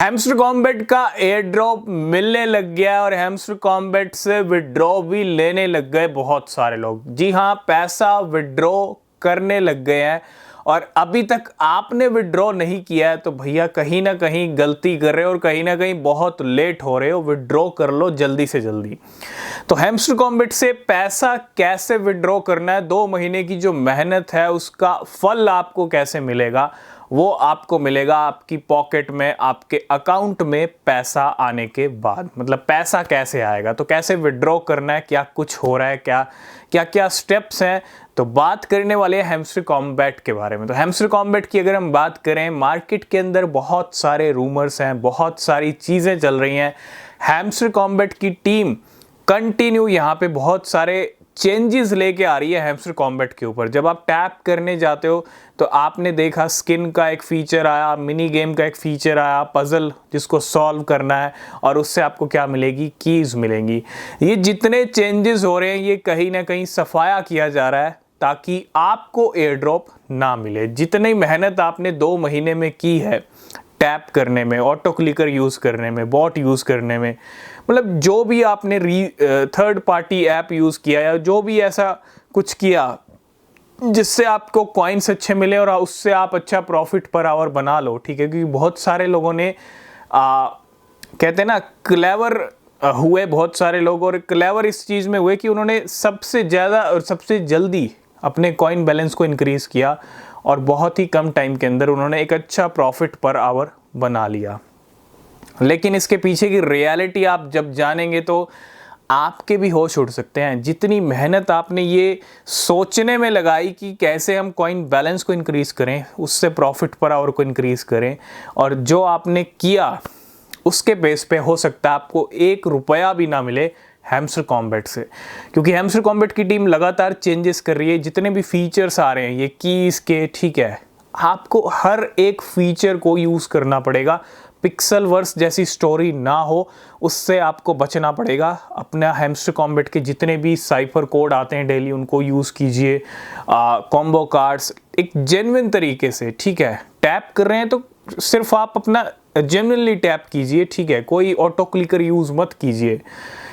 Hamster combat का air drop मिलने लग गया और हैमस्टर कॉम्बैट से विड्रॉ भी लेने लग गए बहुत सारे लोग। जी हाँ, पैसा विड्रॉ करने लग गए हैं और अभी तक आपने विड्रॉ नहीं किया है तो भैया कहीं ना कहीं गलती कर रहे हो और कहीं ना कहीं बहुत लेट हो रहे हो। विड्रॉ कर लो जल्दी से जल्दी। तो हैमस्टर कॉम्बैट से पैसा कैसे विड्रॉ करना है, 2 महीने की जो मेहनत है उसका फल आपको कैसे मिलेगा, वो आपको मिलेगा आपकी पॉकेट में, आपके अकाउंट में पैसा आने के बाद। मतलब पैसा कैसे आएगा, तो कैसे विड्रॉ करना है, क्या कुछ हो रहा है, क्या क्या क्या स्टेप्स हैं, तो बात करने वाले हैं हैमस्टर कॉम्बैट के बारे में। तो हैमस्टर कॉम्बैट की अगर हम बात करें, मार्केट के अंदर बहुत सारे रूमर्स हैं, बहुत सारी चीज़ें चल रही हैं। हैमस्टर कॉम्बैट की टीम कंटिन्यू यहाँ पे बहुत सारे चेंजेस लेके आ रही है हैमस्टर कॉम्बैट के ऊपर। जब आप टैप करने जाते हो तो आपने देखा स्किन का एक फीचर आया, मिनी गेम का एक फीचर आया, पजल जिसको सॉल्व करना है और उससे आपको क्या मिलेगी, कीज मिलेंगी। ये जितने चेंजेस हो रहे हैं ये कहीं ना कहीं सफाया किया जा रहा है ताकि आपको एयर ड्रॉप ना मिले। जितनी मेहनत आपने 2 महीने में की है टैप करने में, ऑटो क्लिकर यूज़ करने में, बॉट यूज़ करने में, मतलब जो भी आपने थर्ड पार्टी ऐप यूज़ किया या जो भी ऐसा कुछ किया जिससे आपको कॉइन्स अच्छे मिले और उससे आप अच्छा प्रॉफिट पर आवर बना लो, ठीक है। क्योंकि बहुत सारे लोगों ने कहते हैं ना क्लेवर हुए बहुत सारे लोग, और क्लेवर इस चीज़ में हुए कि उन्होंने सबसे ज़्यादा और सबसे जल्दी अपने कॉइन बैलेंस को इंक्रीज किया और बहुत ही कम टाइम के अंदर उन्होंने एक अच्छा प्रॉफिट पर आवर बना लिया। लेकिन इसके पीछे की रियलिटी आप जब जानेंगे तो आपके भी होश उड़ सकते हैं। जितनी मेहनत आपने ये सोचने में लगाई कि कैसे हम कॉइन बैलेंस को इंक्रीज़ करें, उससे प्रॉफिट पर आवर को इंक्रीज़ करें, और जो आपने किया उसके बेस पे हो सकता है आपको 1 रुपया भी ना मिले हैमस्टर कॉम्बैट से। क्योंकि हैमस्टर कॉम्बैट की टीम लगातार चेंजेस कर रही है। जितने भी फीचर्स आ रहे हैं ये कीज़ के, ठीक है, आपको हर एक फीचर को यूज़ करना पड़ेगा। पिक्सल वर्स जैसी स्टोरी ना हो, उससे आपको बचना पड़ेगा। अपना हैमस्टर कॉम्बैट के जितने भी साइफर कोड आते हैं डेली उनको यूज़ कीजिए। कॉम्बो कार्ड्स एक जेन्युइन तरीके से, ठीक है, टैप कर रहे हैं तो सिर्फ आप अपना जेन्युइनली टैप कीजिए, ठीक है। कोई ऑटो क्लिकर यूज़ मत कीजिए,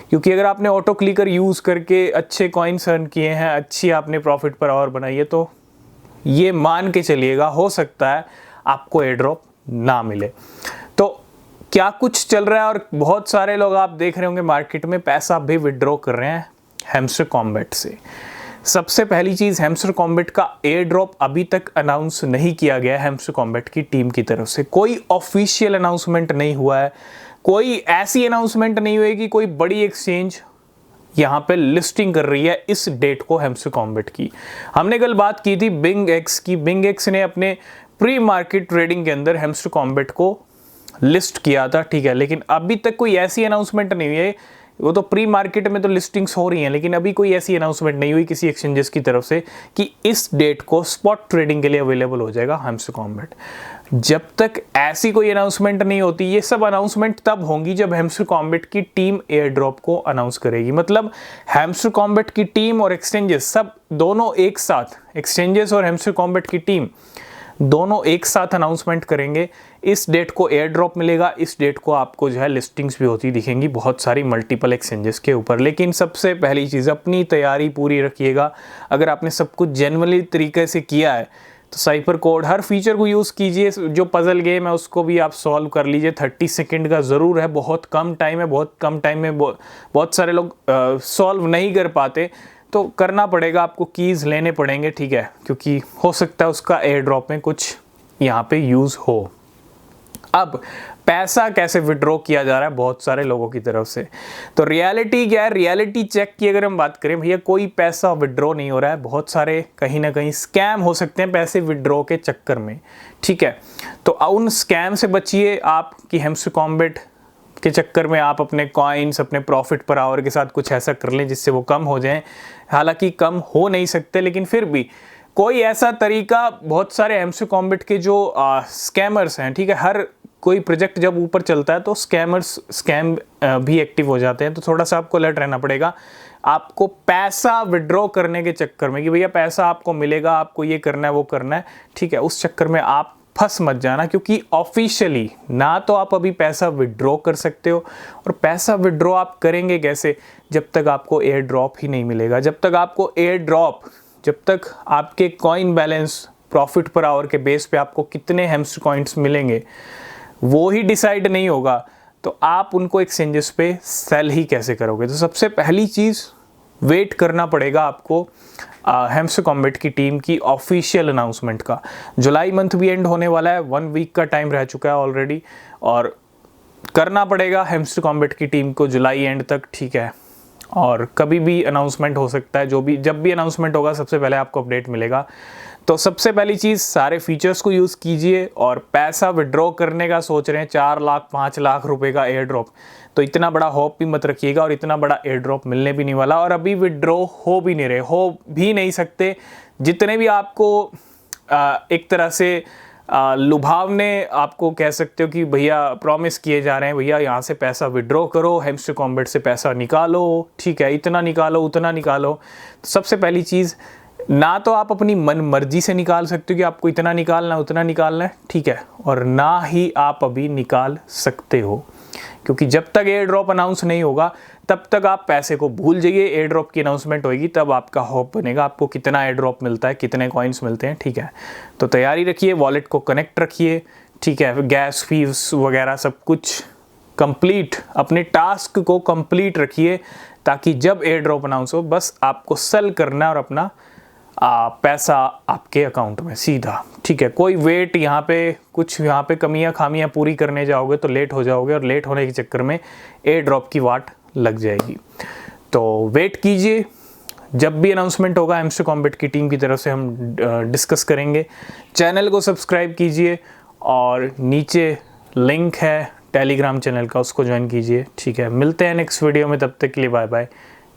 क्योंकि अगर आपने ऑटो क्लिकर यूज़ करके अच्छे कॉइन्स अर्न किए हैं, अच्छी आपने प्रॉफिट पर आवर बनाई है, तो ये मान के चलिएगा हो सकता है आपको एयर ड्रॉप ना मिले। तो क्या कुछ चल रहा है, और बहुत सारे लोग आप देख रहे होंगे मार्केट में पैसा भी विड्रॉ कर रहे हैं हैमस्टर कॉम्बैट से। सबसे पहली चीज़, हैमस्टर कॉम्बैट का एयर ड्रॉप अभी तक अनाउंस नहीं किया गया हैमस्टर कॉम्बैट की टीम की तरफ से। कोई ऑफिशियल अनाउंसमेंट नहीं हुआ है, कोई ऐसी अनाउंसमेंट नहीं हुई कि कोई बड़ी एक्सचेंज यहाँ पे लिस्टिंग कर रही है इस डेट को हैमस्टर कॉम्बैट की। हमने कल बात की थी बिंग एक्स की। बिंग एक्स ने अपने प्री मार्केट ट्रेडिंग के अंदर हैमस्टर कॉम्बैट को लिस्ट किया था, ठीक है, लेकिन अभी तक कोई ऐसी अनाउंसमेंट नहीं हुई है। वो तो प्री मार्केट में तो लिस्टिंग्स हो रही हैं, लेकिन अभी कोई ऐसी अनाउंसमेंट नहीं हुई किसी एक्सचेंजेस की तरफ से कि इस डेट को स्पॉट ट्रेडिंग के लिए अवेलेबल हो जाएगा हैमस्टर कॉम्बैट। जब तक ऐसी कोई अनाउंसमेंट नहीं होती, ये सब अनाउंसमेंट तब होंगी जब हैमस्टर कॉम्बैट की टीम एयर ड्रॉप को अनाउंस करेगी। मतलब हैमस्टर कॉम्बैट की टीम और एक्सचेंजेस सब दोनों एक साथ, एक्सचेंजेस और हैमस्टर कॉम्बैट की टीम दोनों एक साथ अनाउंसमेंट करेंगे। इस डेट को एयर ड्रॉप मिलेगा, इस डेट को आपको जो है लिस्टिंग्स भी होती दिखेंगी बहुत सारी मल्टीपल एक्सचेंजेस के ऊपर। लेकिन सबसे पहली चीज़, अपनी तैयारी पूरी रखिएगा। अगर आपने सब कुछ जेन्युइनली तरीके से किया है तो साइफर कोड हर फीचर को यूज़ कीजिए। जो पजल गेम है उसको भी आप सॉल्व कर लीजिए। 30 सेकेंड का ज़रूर है, बहुत कम टाइम है, बहुत कम टाइम में बहुत सारे लोग सॉल्व नहीं कर पाते, तो करना पड़ेगा, आपको कीज़ लेने पड़ेंगे, ठीक है, क्योंकि हो सकता है उसका एयर ड्रॉप में कुछ यहाँ पे यूज़ हो। अब पैसा कैसे विड्रॉ किया जा रहा है बहुत सारे लोगों की तरफ से, तो रियलिटी क्या है, रियलिटी चेक की अगर हम बात करें भैया, कोई पैसा विड्रॉ नहीं हो रहा है। बहुत सारे कहीं ना कहीं स्कैम हो सकते हैं पैसे विड्रॉ के चक्कर में, ठीक है। तो उन स्कैम से बचिए आप कि हैमस्टर कॉम्बैट के चक्कर में आप अपने कॉइन्स, अपने प्रॉफिट पर आवर के साथ कुछ ऐसा कर लें जिससे वो कम हो जाएं। हालांकि कम हो नहीं सकते, लेकिन फिर भी कोई ऐसा तरीका, बहुत सारे हैमस्टर कॉम्बैट के जो स्कैमर्स हैं, ठीक है, हर कोई प्रोजेक्ट जब ऊपर चलता है तो स्कैम भी एक्टिव हो जाते हैं। तो थोड़ा सा आपको अलर्ट रहना पड़ेगा। आपको पैसा विड्रॉ करने के चक्कर में कि भैया पैसा आपको मिलेगा, आपको ये करना है वो करना है, ठीक है, उस चक्कर में आप फंस मत जाना, क्योंकि ऑफिशियली ना तो आप अभी पैसा विड्रॉ कर सकते हो, और पैसा विड्रॉ आप करेंगे कैसे जब तक आपको एयर ड्रॉप ही नहीं मिलेगा। जब तक आपको एयर ड्रॉप, जब तक आपके coin balance profit per hour के बेस पे आपको कितने हैमस्टर कॉइन्स मिलेंगे वो ही डिसाइड नहीं होगा, तो आप उनको एक्सचेंजेस पे सेल ही कैसे करोगे। तो सबसे पहली चीज़ वेट करना पड़ेगा आपको हैमस्टर कॉम्बैट की टीम की ऑफिशियल अनाउंसमेंट का। जुलाई मंथ भी एंड होने वाला है, 1 वीक का टाइम रह चुका है ऑलरेडी, और करना पड़ेगा हैमस्टर कॉम्बैट की टीम को जुलाई एंड तक, ठीक है। और कभी भी अनाउंसमेंट हो सकता है, जब भी अनाउंसमेंट होगा सबसे पहले आपको अपडेट मिलेगा। तो सबसे पहली चीज़, सारे फीचर्स को यूज़ कीजिए। और पैसा विड्रॉ करने का सोच रहे हैं 4 लाख 5 लाख रुपए का एयर ड्रॉप, तो इतना बड़ा होप भी मत रखिएगा, और इतना बड़ा एयर ड्रॉप मिलने भी नहीं वाला, और अभी विड्रॉ हो भी नहीं सकते। जितने भी आपको एक तरह से लुभावने आपको कह सकते हो कि भैया प्रॉमिस किए जा रहे हैं, भैया यहाँ से पैसा विड्रॉ करो, हैमस्टर कॉम्बैट से पैसा निकालो, ठीक है, इतना निकालो उतना निकालो। तो सबसे पहली चीज़, ना तो आप अपनी मन मर्जी से निकाल सकते हो कि आपको इतना निकालना उतना निकालना है, ठीक है, और ना ही आप अभी निकाल सकते हो, क्योंकि जब तक एयर ड्रॉप अनाउंस नहीं होगा तब तक आप पैसे को भूल जाइए। एयर ड्रॉप की अनाउंसमेंट होगी तब आपका होप बनेगा, आपको कितना एयर ड्रॉप मिलता है, कितने कॉइन्स मिलते हैं, ठीक है। तो तैयारी रखिए, वॉलेट को कनेक्ट रखिए, ठीक है, गैस फीस वगैरह सब कुछ कंप्लीट, अपने टास्क को कंप्लीट रखिए, ताकि जब एयर ड्रॉप अनाउंस हो बस आपको सेल करना है और अपना पैसा आपके अकाउंट में सीधा, ठीक है। कोई वेट यहाँ पे कमियां खामियां पूरी करने जाओगे तो लेट हो जाओगे, और लेट होने के चक्कर में एयर ड्रॉप की वाट लग जाएगी। तो वेट कीजिए, जब भी अनाउंसमेंट होगा हैमस्टर कॉम्बैट की टीम की तरफ से हम डिस्कस करेंगे। चैनल को सब्सक्राइब कीजिए, और नीचे लिंक है टेलीग्राम चैनल का, उसको ज्वाइन कीजिए, ठीक है। मिलते हैं नेक्स्ट वीडियो में, तब तक के लिए बाय बाय।